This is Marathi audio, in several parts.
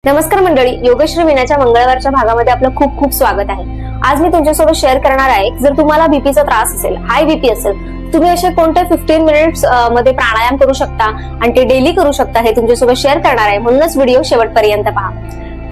नमस्कार मंडळी, योगश्री विनाच्या मंगळवारच्या भागामध्ये आपलं खूप खूप स्वागत आहे। आज मी तुमच्यासोबत शेअर करणार आहे, जर तुम्हाला बीपीचा त्रास असेल, हाय बीपी असेल, तुम्ही असे कोणते 15 मिनिट्स मध्ये प्राणायाम करू शकता आणि ते डेली करू शकता हे तुमच्यासोबत शेअर करणार आहे। म्हणूनच व्हिडिओ शेवटपर्यंत पहा।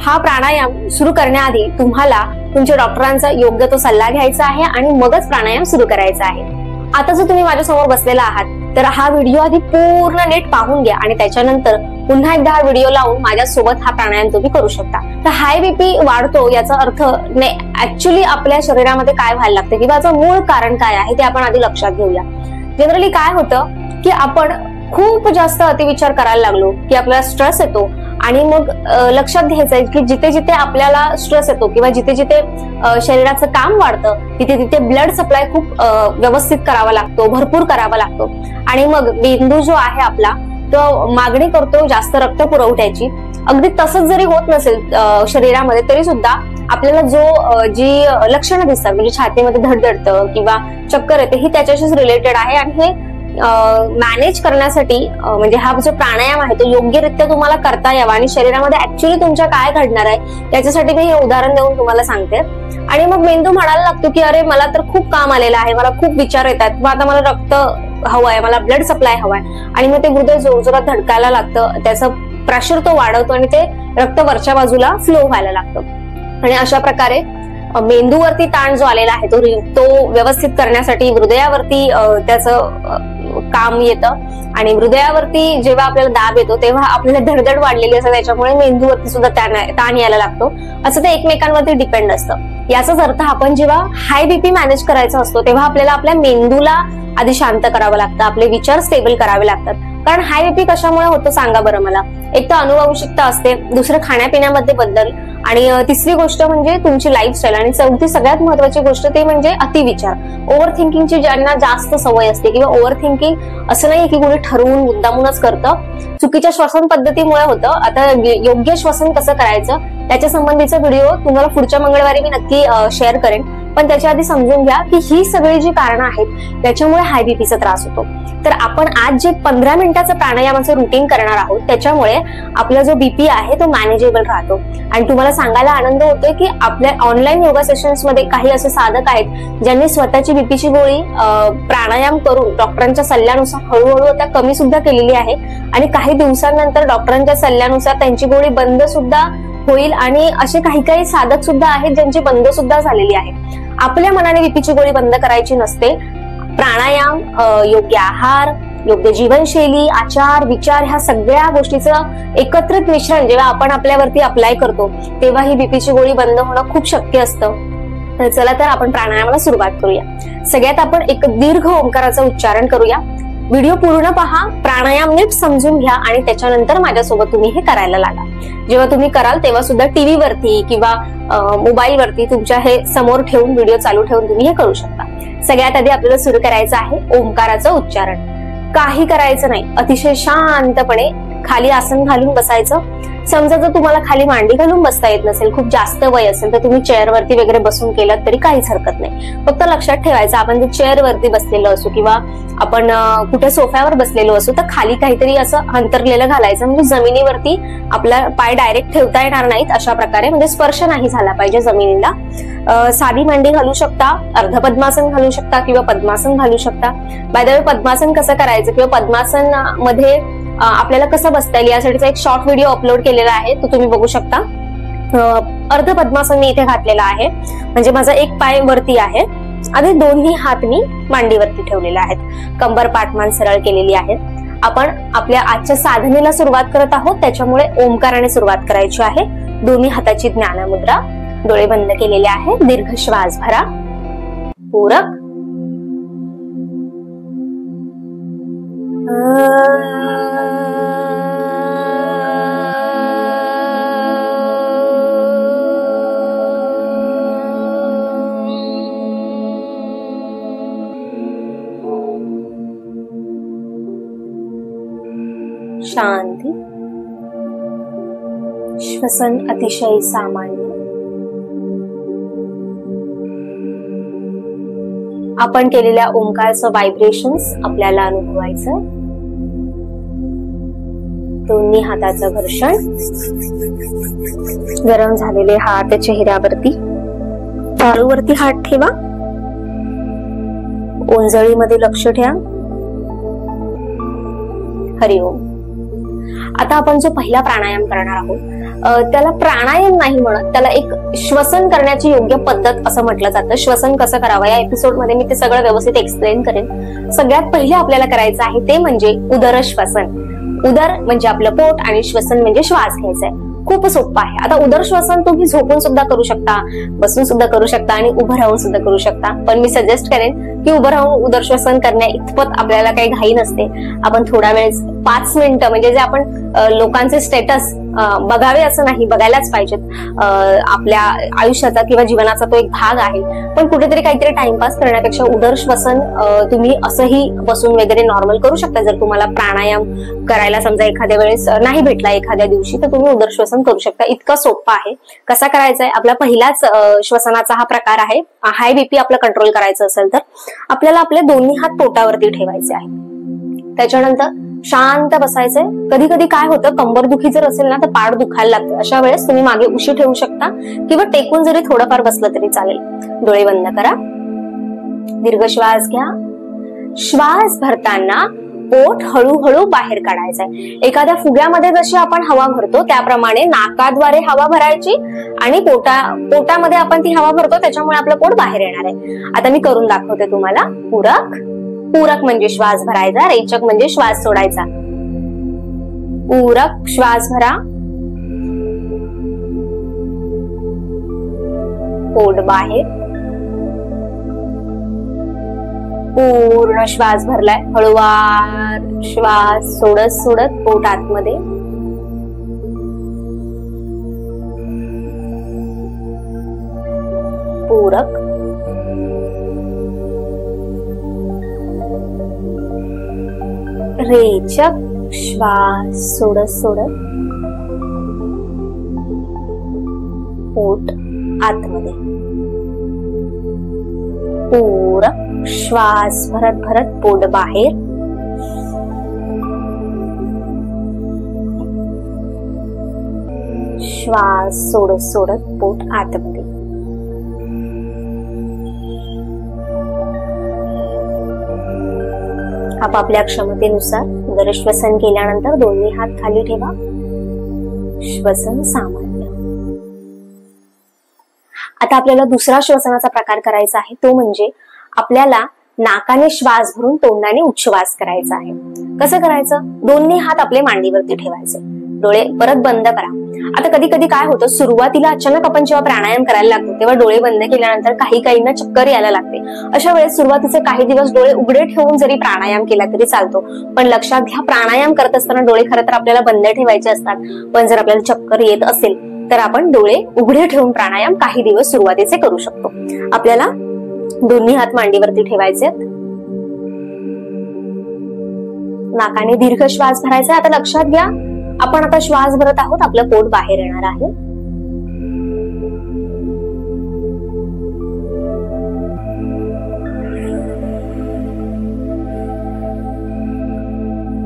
हा प्राणायाम सुरू करण्याआधी तुम्हाला तुमच्या डॉक्टरांचा योग्य तो सल्ला घ्यायचा आहे आणि मगच प्राणायाम सुरू करायचा आहे। आता जर तुम्ही माझ्या समोर बसलेला आहात तर हा व्हिडिओ आधी पूर्ण नीट पाहून घ्या आणि त्याच्यानंतर पुन्हा एकदा हा व्हिडिओ लावून माझ्यासोबत हा प्राणायाम तुम्ही करू शकता। तर हाय बीपी वाढतो याचा अर्थ नाही, ऍक्च्युअली आपल्या शरीरामध्ये काय व्हायला लागतं किंवा याचं मूळ कारण काय आहे ते आपण आधी लक्षात घेऊया। जनरली काय होतं की आपण खूप जास्त अतिविचार करायला लागलो की आपल्याला स्ट्रेस येतो आणि मग लक्षात घ्यायचंय की जिथे जिथे आपल्याला स्ट्रेस येतो किंवा जिथे जिथे शरीराचं काम वाढतं तिथे तिथे ब्लड सप्लाय खूप व्यवस्थित करावा लागतो, भरपूर करावा लागतो आणि मग मेंदू जो आहे आपला तो मागणी करतो जास्त रक्त पुरवठ्याची। अगदी तसंच जरी होत नसेल शरीरामध्ये तरी सुद्धा आपल्याला जी लक्षणं दिसतात म्हणजे छातीमध्ये धडधडतं किंवा चक्कर येते ही त्याच्याशीच रिलेटेड आहे आणि हे मॅनेज करण्यासाठी म्हणजे हा जो प्राणायाम आहे तो योग्यरित्या तुम्हाला करता यावा आणि शरीरामध्ये ऍक्च्युअली तुमच्या काय घडणार आहे त्याच्यासाठी मी हे उदाहरण देऊन तुम्हाला सांगते। आणि मग मेंदू म्हणायला लागतो की अरे मला तर खूप काम आलेलं आहे, मला खूप विचार येतात, मग आता मला रक्त हवंय, मला ब्लड सप्लाय हवाय आणि मग ते हृदय जोरजोरात धडकायला लागतं, त्याचं प्रेशर तो वाढवतो आणि ते रक्त वरच्या बाजूला फ्लो व्हायला लागतं। आणि अशा प्रकारे मेंदूवरती ताण जो आलेला आहे तो व्यवस्थित करण्यासाठी हृदयावरती त्याचं काम येतं आणि हृदयावरती जेव्हा आपल्याला दाब येतो तेव्हा आपल्याला धडधड वाढलेली असते, त्याच्यामुळे मेंदूवरती सुद्धा ताण यायला लागतो। असं ते एकमेकांवरती डिपेंड असतं। याचाच अर्थ आपण जेव्हा हाय बीपी मॅनेज करायचा असतो तेव्हा आपल्याला आपल्या मेंदूला आधी शांत करावं लागतं, आपले विचार स्टेबल करावे लागतात। कारण हाय बीपी कशामुळे होतो सांगा बरं मला। एक तर अनुवंशिकता असते, दुसरं खाण्यापिण्यामध्ये बदल आणि तिसरी गोष्ट म्हणजे तुमची लाईफस्टाईल आणि चौथी सगळ्यात महत्वाची गोष्ट ते म्हणजे अतिविचार, ओव्हर थिंकिंगची ज्यांना जास्त सवय असते किंवा ओव्हर थिंकिंग असं नाही की कोणी ठरवून मुद्दामूनच करतं, चुकीच्या श्वसन पद्धतीमुळे होतं। आता योग्य श्वसन कसं करायचं त्याच्या संबंधीचा व्हिडिओ तुम्हाला पुढच्या मंगळवारी मी नक्की शेअर करेन, पण त्याच्या आधी समजून घ्या की ही सगळी जी कारणं आहेत त्याच्यामुळे हाय बीपीचा त्रास होतो। तर आपण आज जे 15 मिनिटाचं प्राणायामाचं रुटीन करणार आहोत त्याच्यामुळे आपला जो बीपी आहे तो मॅनेजेबल राहतो। आणि तुम्हाला सांगायला आनंद होतोय की आपल्या ऑनलाईन योगा सेशन्स मध्ये काही असे साधक आहेत ज्यांनी स्वतःची बीपीची गोळी प्राणायाम करून डॉक्टरांच्या सल्ल्यानुसार हळूहळू आता कमी सुद्धा केलेली आहे आणि काही दिवसांनंतर डॉक्टरांच्या सल्ल्यानुसार त्यांची गोळी बंद सुद्धा होईल आणि असे काही काही साधक सुद्धा आहेत ज्यांची बंद सुद्धा झालेली आहे। आपल्या मनाने बीपीची गोळी बंद करायची नसते। प्राणायाम, योग्य आहार, योग्य जीवनशैली, आचार, विचार ह्या सगळ्या गोष्टीचं एकत्रित मिश्रण जेव्हा आपण आपल्यावरती अप्लाय करतो तेव्हा ही बीपीची गोळी बंद होणं खूप शक्य असतं। तर चला तर आपण प्राणायामाला सुरुवात करूया। सगळ्यात आपण एक दीर्घ ओंकाराचं उच्चारण करूया। व्हिडिओ पूर्ण पहा, प्राणायाम नीट समजून घ्या आणि त्याच्यानंतर माझ्यासोबत तुम्ही हे करायला लागा। जेव्हा तुम्ही कराल तेव्हा सुद्धा टीव्ही वरती किंवा मोबाईल वरती तुमच्या हे समोर ठेवून व्हिडिओ चालू ठेवून तुम्ही हे करू शकता। सगळ्यात आधी आपल्याला सुरू करायचं आहे ओंकाराचं उच्चारण। काही करायचं नाही, अतिशय शांतपणे खाली आसन घालून बसायचं। समजा जर तुम्हाला खाली मांडी घालून बसता येत नसेल, खूप जास्त वय असेल तर तुम्ही चेअरवरती वगैरे बसून केलं तरी काहीच हरकत नाही। फक्त लक्षात ठेवायचं आपण जर चेअरवरती बसलेलो असू किंवा आपण कुठे सोफ्यावर बसलेलो असू तर खाली काहीतरी असं अंतरलेलं घालायचं, म्हणजे जमिनीवरती आपला पाय डायरेक्ट ठेवता येणार नाहीत अशा प्रकारे, म्हणजे स्पर्श नाही झाला पाहिजे जमिनीला। साधी मांडी घालू शकता, अर्ध पद्मासन घालू शकता किंवा पद्मासन घालू शकता। बाय द वे पद्मासन कसं करायचं किंवा पद्मासन मध्ये आपल्याला कसं बसता येईल यासाठीचा एक शॉर्ट व्हिडिओ अपलोड केलेला आहे, तो तुम्ही बघू शकता। अर्ध पद्मासन मी इथे घातलेला आहे, म्हणजे माझा एक पाय वरती आहे आणि दोन्ही हात मी मांडीवरती ठेवलेले आहेत, कंबर पाठमान सरळ केलेली आहे। आपण आपल्या आजच्या साधनेला सुरुवात करत आहोत, त्याच्यामुळे ओंकाराने सुरुवात करायची आहे। दोन्ही हाताची ज्ञानमुद्रा, डोळे बंद केलेले आहेत, दीर्घ श्वास भरा, पूरक शांती। श्वसन अतिशय सामान्य। आपण केलेल्या ओंकारचं व्हायब्रेशन्स आपल्याला अनुभवायचं। दोन्ही हाताचं घर्षण, गरम झालेले हात चेहऱ्यावरती, टाळूवरती हात ठेवा, ओंजळीमध्ये लक्ष ठेवा. हरिओम. आता आपण जो पहिला प्राणायाम करणार आहोत त्याला प्राणायाम नाही म्हणत, त्याला एक श्वसन करण्याची योग्य पद्धत असं म्हटलं जातं. श्वसन कसं करावं या एपिसोड मध्ये मी ते सगळं व्यवस्थित एक्सप्लेन करेन. सगळ्यात पहिले आपल्याला करायचं आहे ते म्हणजे उदर श्वसन. उदर म्हणजे आपलं पोट आणि श्वसन म्हणजे श्वास घ्यायचा आहे. खूप सोपं आहे. आता उदर श्वसन तुम्ही झोपून सुद्धा करू शकता, बसून सुद्धा करू शकता आणि उभं राहून सुद्धा करू शकता. पण मी सजेस्ट करेन की उभं राहून उदर श्वसन करण्या इतपत आपल्याला काही घाई नसते. आपण थोडा वेळ 5 मिनिटं म्हणजे जे आपण लोकांचे स्टेटस बघावे असं नाही, बघायलाच पाहिजेत. आपल्या आयुष्याचा किंवा जीवनाचा तो एक भाग आहे. पण कुठेतरी काहीतरी टाइमपास करण्यापेक्षा उदर श्वसन तुम्ही असंही बसून वगैरे नॉर्मल करू शकता. जर तुम्हाला प्राणायाम करायला समजा एखाद्या वेळेस नाही भेटला एखाद्या दिवशी, तर तुम्ही उदर श्वसन करू शकता. इतका सोपा आहे. कसा करायचा आहे? आपला पहिलाच श्वसनाचा हा प्रकार आहे. हाय बीपी आपलं कंट्रोल करायचं असेल तर आपल्याला आपले दोन्ही हात पोटावरती ठेवायचे आहे. त्याच्यानंतर शांत बसायचंय. कधी कधी काय होतं, कंबरदुखी जर असेल ना तर पाठ दुखायला लागते. अशा वेळेस तुम्ही मागे उशी ठेवू शकता किंवा टेकून जरी थोडंफार बसलं तरी चालेल. डोळे बंद करा. दीर्घ श्वास घ्या. श्वास भरताना पोट हळूहळू बाहेर काढायचंय. एखाद्या फुग्यामध्ये जशी आपण हवा भरतो त्याप्रमाणे नाकाद्वारे हवा भरायची आणि पोटामध्ये आपण ती हवा भरतो, त्याच्यामुळे आपलं पोट बाहेर येणार आहे. आता मी करून दाखवते तुम्हाला. पूरक. पूरक म्हणजे श्वास भरायचा, रेचक म्हणजे श्वास सोडायचा. पूरक श्वास भरा, पोट बाहेर. पूर्ण श्वास भरलाय. हळूवार श्वास सोडत सोडत पोट आतमध्ये. पूरक. रेचक श्वास सोडत सोडत पोट आतमध्ये. पूरक श्वास भरत भरत पोट बाहेर. श्वास सोडत सोडत पोट आतमध्ये. आपापल्या क्षमतेनुसार उदर श्वसन केल्यानंतर दोन्ही हात खाली ठेवा. श्वसन सामान्य. आता आपल्याला दुसरा श्वसनाचा प्रकार करायचा आहे, तो म्हणजे आपल्याला नाकाने श्वास भरून तोंडाने उच्छ्वास करायचा आहे. कसं करायचं? दोन्ही हात आपले मांडीवरती ठेवायचे. डोळे परत बंद करा. आता कधी कधी काय होतं, सुरुवातीला अचानक आपण जेव्हा प्राणायाम करायला लागतो तेव्हा डोळे बंद केल्यानंतर काही काहींना चक्कर यायला लागते. अशा वेळेस सुरुवातीचे काही दिवस डोळे उघडे ठेवून जरी प्राणायाम केला तरी चालतो. पण लक्षात घ्या, प्राणायाम करत असताना डोळे खरं तर आपल्याला बंद ठेवायचे असतात. पण जर आपल्याला चक्कर येत असेल तर आपण डोळे उघडे ठेवून प्राणायाम काही दिवस सुरुवातीचे करू शकतो. आपल्याला दोन्ही हात मांडीवरती ठेवायचे. नाकाने दीर्घ श्वास भरायचा. आता लक्षात घ्या, आपण आता श्वास भरत आहोत, आपलं पोट बाहेर येणार आहे.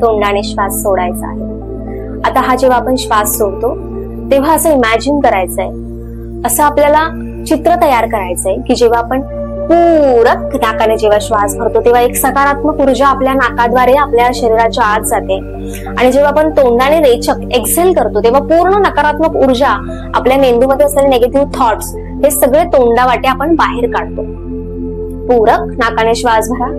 तोंडाने श्वास सोडायचा आहे. आता हा जेव्हा आपण श्वास सोडतो तेव्हा असं इमॅजिन करायचंय, असं आपल्याला चित्र तयार करायचंय की जेव्हा आपण पूरक नाकाने जेव्हा श्वास भरतो तेव्हा एक सकारात्मक ऊर्जा आपल्या नाकाद्वारे आपल्या शरीराच्या आत जाते आणि जेव्हा आपण तोंडाने रेचक एक्सेल करतो तेव्हा पूर्ण नकारात्मक ऊर्जा आपल्या मेंदूमध्ये असलेले निगेटिव्ह थॉट्स हे सगळे तोंडावाटे आपण बाहेर काढतो. पूरक नाकाने श्वास भरा.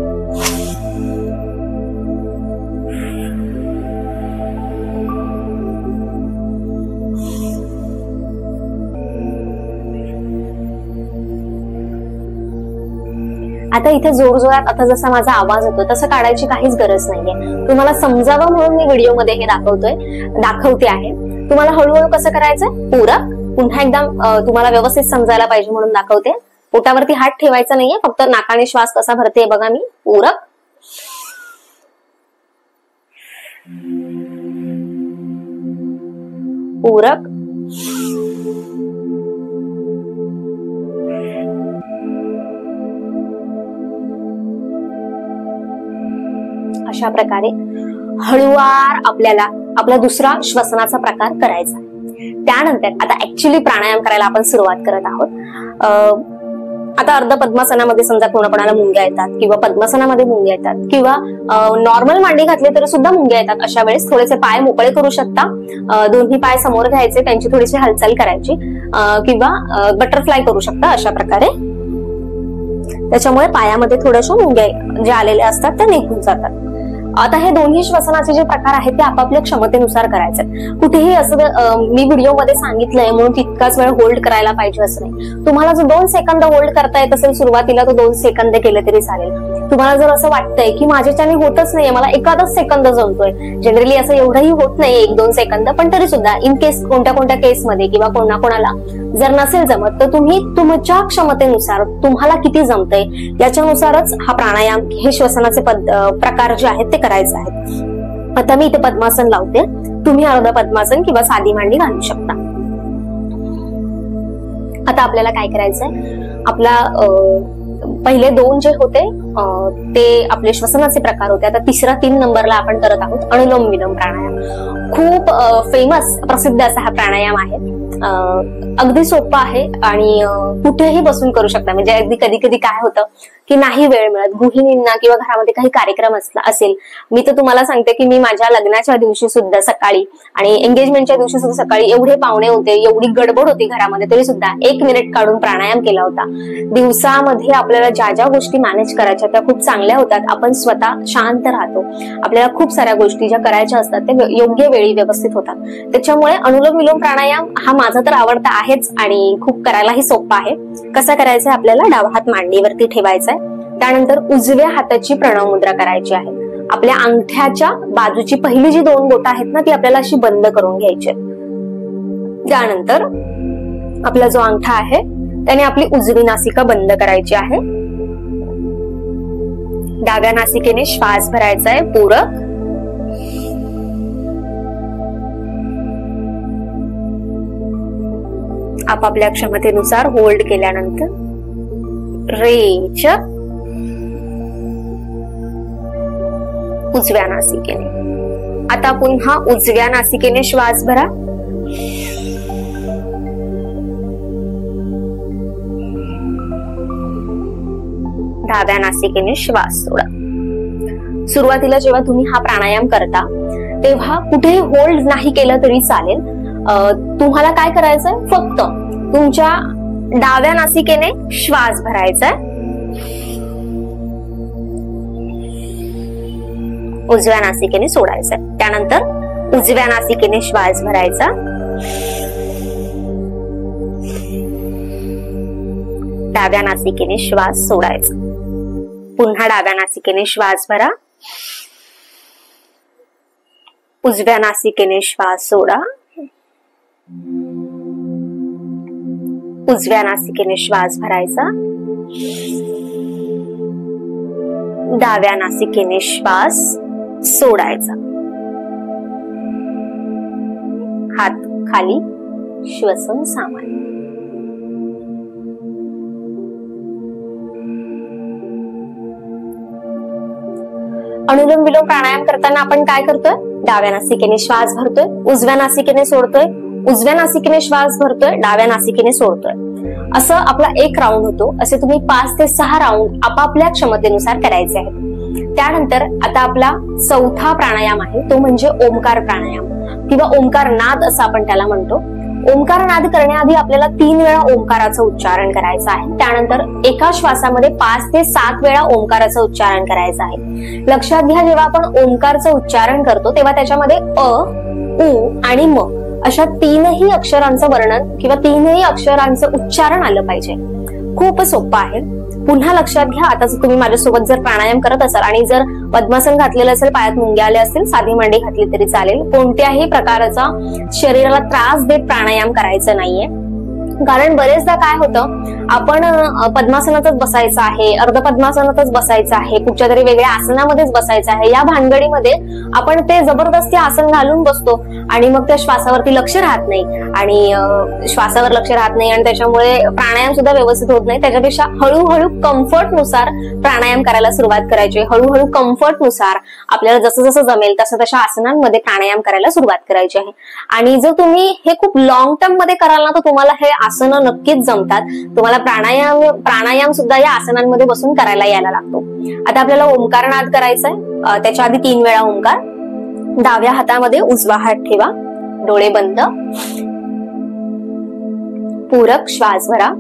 आता इथे जोरजोरात आता जसा माझा आवाज होतो तसं काढायची काहीच गरज नाहीये. तुम्हाला समजावं म्हणून मी व्हिडिओमध्ये हे दाखवते आहे. तुम्हाला हळूहळू कसं करायचंय? पूरक. पुन्हा एकदा तुम्हाला व्यवस्थित समजायला पाहिजे म्हणून दाखवते. पोटावरती हात ठेवायचा नाहीये, फक्त नाकाने श्वास कसा भरते बघा मी. पूरक. पूरक. अशा प्रकारे हळूवार आपल्याला आपला दुसरा श्वसनाचा प्रकार करायचा. त्यानंतर आता ऍक्च्युली प्राणायाम करायला आपण सुरुवात करत आहोत. आता अर्ध पद्मासनामध्ये समजा कोणाकोणाला मुंग्या येतात किंवा पद्मासनामध्ये मुंग्या येतात किंवा नॉर्मल मांडी घातली तरी सुद्धा मुंग्या येतात. अशा वेळेस थोडेसे पाय मोकळे करू शकता. दोन्ही पाय समोर घ्यायचे, त्यांची थोडीशी हालचाल करायची किंवा बटरफ्लाय करू शकता अशा प्रकारे. त्याच्यामुळे पायामध्ये थोड्याशा मुंग्या ज्या आलेल्या असतात त्या निघून जातात. आता हे दोन्ही श्वसनाचे जे प्रकार आहेत ते आपापल्या क्षमतेनुसार करायचे. कुठेही असं मी व्हिडिओमध्ये सांगितलंय म्हणून तितकाच वेळ होल्ड करायला पाहिजे असं नाही. तुम्हाला जर 2 सेकंद होल्ड करता येत असेल सुरुवातीला तर 2 सेकंद केले तरी चालेल. तुम्हाला जर असं वाटतंय की माझ्याच्याने होतच नाहीये, मला एखादाच सेकंद जमतोय, जनरली असं एवढंही होत नाही 1-2 सेकंद, पण तरी सुद्धा इन केस कोणत्या केसमध्ये किंवा कोणाकोणाला जर नसेल जमत तर तुम्ही तुमच्या क्षमतेनुसार तुम्हाला किती जमतंय याच्यानुसारच हा प्राणायाम हे श्वसनाचे प्रकार जे आहेत ते करायचे आहेत. आता मी इथे पद्मासन लावते, तुम्ही अर्ध पद्मासन किंवा साधी मांडी घालू शकता. आता आपल्याला काय करायचंय, आपला पहिले 2 जे होते ते आपले श्वसनाचे प्रकार होते. आता तिसरा 3 नंबरला आपण करत आहोत अनुलोम विलोम प्राणायाम. खूप फेमस प्रसिद्ध असा हा प्राणायाम आहे. अगदी सोपा आहे आणि कुठेही बसून करू शकता. म्हणजे अगदी कधी कधी काय होतं की नाही वेळ मिळत गृहिणींना किंवा घरामध्ये काही कार्यक्रम असेल. मी तर तुम्हाला सांगते की मी माझ्या लग्नाच्या दिवशी सुद्धा सकाळी आणि एंगेजमेंटच्या दिवशी सुद्धा सकाळी एवढे पाहुणे होते, एवढी गडबड होती घरामध्ये, तरी सुद्धा 1 मिनिट काढून प्राणायाम केला होता. दिवसामध्ये आपल्याला ज्या गोष्टी मॅनेज करायच्या त्या खूप चांगल्या होतात. आपण स्वतः शांत राहतो, आपल्याला खूप साऱ्या गोष्टी ज्या करायच्या असतात त्या योग्य वेळी व्यवस्थित होतात. त्याच्यामुळे अनुलोम विलोम प्राणायाम हा माझा तर आवडता आहेच आणि खूप करायलाही सोपा आहे. कसा करायचा, आपल्याला डावा हात मांडीवरती ठेवायचा आहे. त्यानंतर उजव्या हाताची प्रणव मुद्रा करायची आहे. आपल्या अंगठ्याच्या बाजूची पहिली जी 2 बोटं आहेत ना ती आपल्याला अशी बंद करून घ्यायची. त्यानंतर आपला जो अंगठा आहे त्याने आपली उजवी नासिका बंद करायची आहे. डाव्या नासिकेने श्वास भरायचा आहे पूरक. आपापल्या क्षमतेनुसार होल्ड केल्यानंतर रेचक उजव्या नासिकेने. आता पुन्हा उजव्या नासिकेने श्वास भरा. डाव्या नासिकेने श्वास सोडा. सुरुवातीला जेव्हा तुम्ही हा प्राणायाम करता तेव्हा कुठेही होल्ड नाही केलं तरी चालेल. तुम्हाला काय करायचंय, फक्त तुमच्या डाव्या नासिकेने श्वास भरायचा, उजव्या नासिकेने सोडायचा. त्यानंतर उजव्या नासिकेने श्वास भरायचा, डाव्या नासिकेने श्वास सोडायचा. पुन्हा डाव्या नासिकेने श्वास भरा, उजव्या नासिकेने श्वास सोडा, उजव्या नासिकेने श्वास भरायचा, डाव्या नासिकेने श्वास सोडायचा. हात खाली, श्वसन सामान्य. अनुलोम विलोम प्राणायाम करताना आपण काय करतोय, डाव्या नासिकेने श्वास भरतोय, उजव्या नासिकेने सोडतोय, उजव्या नासिकेने श्वास भरतोय, डाव्या नासिकेने सोडतोय. असं आपला 1 राऊंड होतो. असे तुम्ही 5 ते 6 राऊंड आपापल्या क्षमतेनुसार करायचे आहेत. त्यानंतर आता आपला 4था प्राणायाम आहे तो म्हणजे ओमकार प्राणायाम किंवा ओमकार नाद असं आपण त्याला म्हणतो. ओमकार नाद करण्याआधी आपल्याला 3 वेळा ओमकाराचं उच्चारण करायचं आहे. त्यानंतर एका श्वासामध्ये 5 ते 7 वेळा ओमकाराचं उच्चारण करायचं आहे. लक्षात घ्या, जेव्हा आपण ओमकारचं उच्चारण करतो तेव्हा त्याच्यामध्ये अ, उ आणि म अशा 3ही अक्षरांचं वर्णन किंवा 3ही अक्षरांचं उच्चारण आलं पाहिजे. खूप सोपं आहे. पुन्हा लक्षात घ्या, आता जर तुम्ही माझ्यासोबत जर प्राणायाम करत असाल आणि जर पद्मासन घातलेलं असेल, पायात मुंग्या आले असतील, साधी मांडी घातली तरी चालेल. कोणत्याही प्रकारचा शरीराला त्रास देत प्राणायाम करायचा नाहीये. कारण बरेचदा काय होतं, आपण पद्मासनातच बसायचं आहे, अर्ध पद्मासनातच बसायचं आहे, कुठच्या तरी वेगळ्या आसनामध्येच बसायचं आहे, या भानगडीमध्ये आपण ते जबरदस्ती आसन घालून बसतो आणि मग त्या श्वासावरती लक्ष राहत नाही आणि श्वासावर लक्ष राहत नाही आणि त्याच्यामुळे प्राणायाम सुद्धा व्यवस्थित होत नाही. त्याच्यापेक्षा हळूहळू कम्फर्टनुसार प्राणायाम करायला सुरुवात करायची. हळूहळू कम्फर्टनुसार आपल्याला जसं जसं जमेल तशा आसनांमध्ये प्राणायाम करायला सुरुवात करायची आहे. आणि जर तुम्ही हे खूप लॉंग टर्म मध्ये कराल ना, तर तुम्हाला हे आसनं नक्कीच जमतात. तुम्हाला प्राणायाम सुद्धा या आसनांमध्ये बसून करायला यायला लागतो. आता आपल्याला ओंकारनाद करायचा आहे. त्याच्या आधी 3 वेळा ओंकार. डाव्या हातामध्ये उजवा हात ठेवा, डोळे बंद, पूरक श्वास भरा.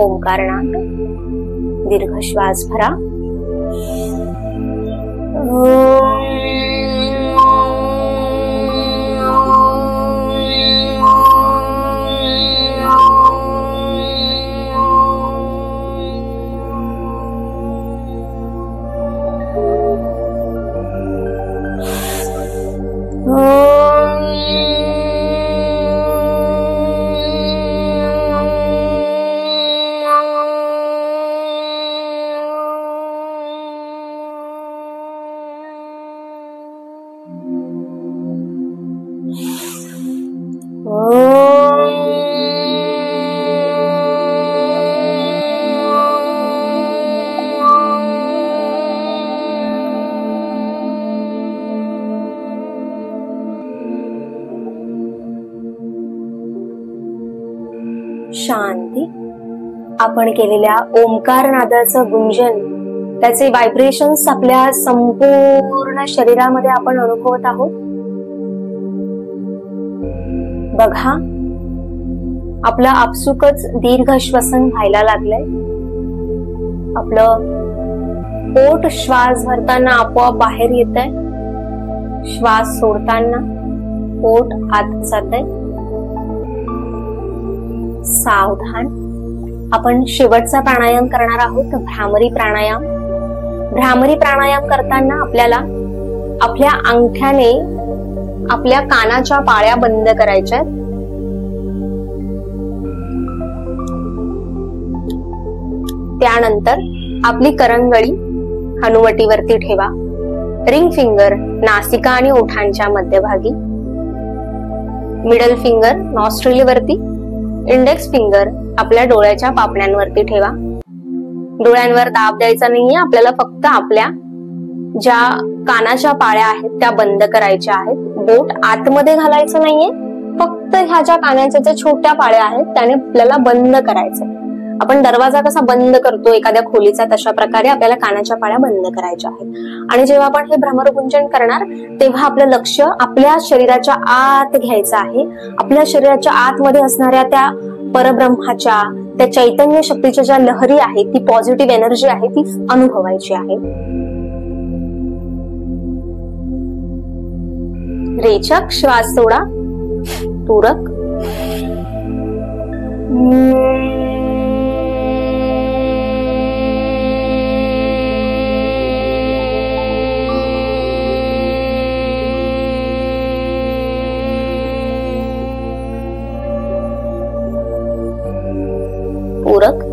ओंकारनाद. दीर्घ श्वास भरा. शांती. आपण केलेल्या ओंकारनादाचं गुंजन, त्याचे व्हायब्रेशन्स आपल्या संपूर्ण शरीरामध्ये आपण अनुभवत आहोत. बघा, आपलं आपसुकच दीर्घ श्वसन व्हायला लागलंय. आपलं पोट श्वास भरताना आपोआप बाहेर येतंय, श्वास सोडताना पोट आत जातंय. सावधान. आपण शेवटचा प्राणायाम करणार आहोत, भ्रामरी प्राणायाम. भ्रामरी प्राणायाम करताना आपल्याला आपल्या अंगठ्याने आपल्या कानाच्या पाळ्या बंद करायच्या. त्यानंतर आपली करंगळी हनुवटीवरती ठेवा. रिंग फिंगर नासिका आणि ओठांच्या मध्यभागी, मिडल फिंगर नॉस्ट्रिलवरती, इंडेक्स फिंगर आपल्या डोळ्याच्या पापण्यांवरती ठेवा. डोळ्यांवर दाब द्यायचा नाहीये. आपल्याला फक्त आपल्या ज्या कानाच्या पाळ्या आहेत त्या बंद करायच्या आहेत. बोट आतमध्ये घालायचं नाहीये. फक्त ह्या ज्या कानाच्या ज्या छोट्या पाळ्या आहेत त्याने आपल्याला बंद करायचंय. आपण दरवाजा कसा बंद करतो एखाद्या खोलीचा, तशा प्रकारे आपल्याला कानाच्या पाळ्या बंद करायच्या आहेत. आणि जेव्हा आपण हे भ्रमरगुंजन करणार तेव्हा आपलं लक्ष आपल्या शरीराच्या आत घ्यायचं आहे. आपल्या शरीराच्या आतमध्ये असणाऱ्या त्या परब्रह्माच्या, त्या चैतन्य शक्तीच्या ज्या लहरी आहेत, ती पॉझिटिव्ह एनर्जी आहे, ती अनुभवायची आहे. रेचक श्वास सोडा. पूरक. पूरक.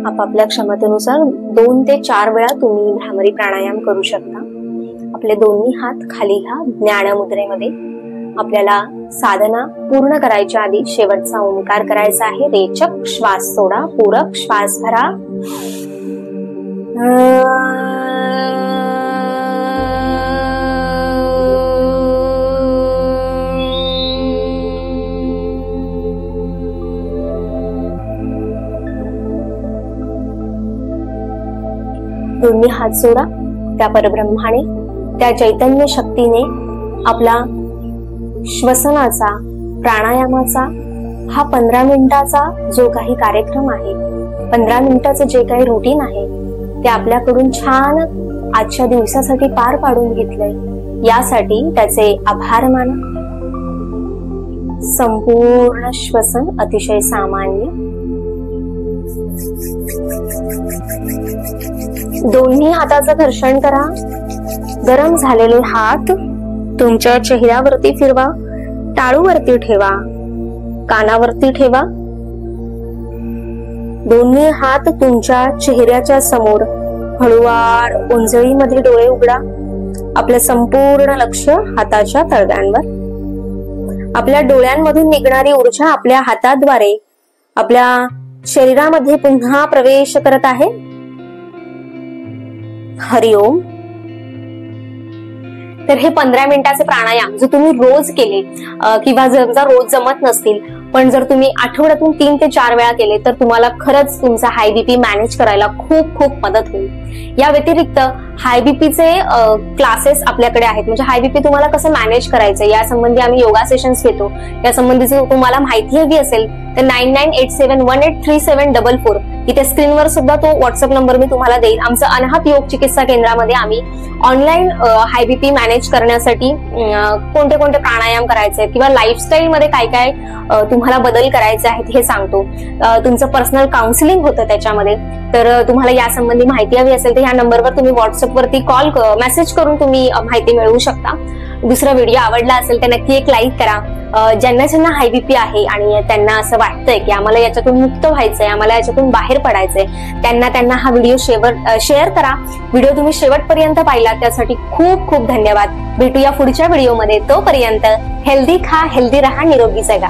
आपापल्या क्षमतेनुसार 2 ते 4 वेळा तुम्ही भ्रामरी प्राणायाम करू शकता। आपले दोन्ही हात खाली घ्या ज्ञान मुद्रेमध्ये। आपल्याला साधना पूर्ण करायच्या आधी शेवटचा ओंकार करायचा आहे। रेचक श्वास सोडा, पूरक श्वास भरा। दोन्ही हात सोडा। त्या परब्रह्माने, त्या चैतन्य शक्तीने आपला श्वसनाचा, प्राणायामाचा हा 15 मिनिटाचा जो काही कार्यक्रम आहे, 15 मिनिटाचं जे काही रुटीन आहे ते आपल्याकडून छान आजच्या दिवसासाठी पार पाडून घेतलंय। यासाठी त्याचे आभार माना। संपूर्ण श्वसन अतिशय सामान्य। दोन्ही हाताचं घर्षण करा। गरम झालेले हात तुमच्या चेहऱ्यावरती फिरवा, टाळूवरती ठेवा, कानावरती ठेवा। दोन्ही हात तुमच्या चेहऱ्याच्या समोर हळूवार ओंजळीमध्ये डोळे उघडा। आपलं संपूर्ण लक्ष हाताच्या तळव्यांवर। आपल्या डोळ्यांमधून निघणारी ऊर्जा आपल्या हाताद्वारे आपल्या शरीरामध्ये पुन्हा प्रवेश करत आहे। हरिओम। तर हे 15 मिनिटाचे प्राणायाम जो तुम्ही रोज केले किंवा जर रोज जमत नसतील पण जर तुम्ही आठवड्यातून 3 ते 4 वेळा केले तर तुम्हाला खरंच तुमचा हाय बीपी मॅनेज करायला खूप खूप मदत होईल। या व्यतिरिक्त हाय बीपीचे क्लासेस आपल्याकडे आहेत, म्हणजे हाय बीपी तुम्हाला कसं मॅनेज करायचं यासंबंधी आम्ही योगा सेशन्स घेतो। या संबंधीची तुम्हाला माहिती हवी असेल तर 9987183744 इथे स्क्रीनवर सुद्धा तो व्हॉट्सअप नंबर मी तुम्हाला देईल। आमचं अनाहत योग चिकित्सा केंद्रामध्ये आम्ही ऑनलाईन हाय बीपी मॅनेज करण्यासाठी कोणते कोणते प्राणायाम करायचे किंवा लाईफस्टाईल मध्ये काय काय तुम्हाला बदल करायचे आहेत हे सांगतो। तुमचं पर्सनल काउन्सिलिंग होतं त्याच्यामध्ये। तर तुम्हाला या संबंधी माहिती हवी असेल तर ह्या नंबरवर तुम्ही व्हॉट्सअप वरती मेसेज करून तुम्ही माहिती मिळवू शकता। दुसरा व्हिडिओ आवडला असेल तर नक्की एक लाईक करा। ज्यांना ज्यांना हाय बीपी आहे आणि त्यांना असं वाटतंय की आम्हाला याच्यातून मुक्त व्हायचंय, आम्हाला याच्यातून बाहेर पडायचंय, त्यांना हा व्हिडिओ शेअर करा। व्हिडिओ तुम्ही शेवटपर्यंत पाहिला त्यासाठी खूप खूप धन्यवाद। भेटूया पुढच्या व्हिडिओमध्ये। तोपर्यंत हेल्दी खा, हेल्दी राहा, निरोगी जगा।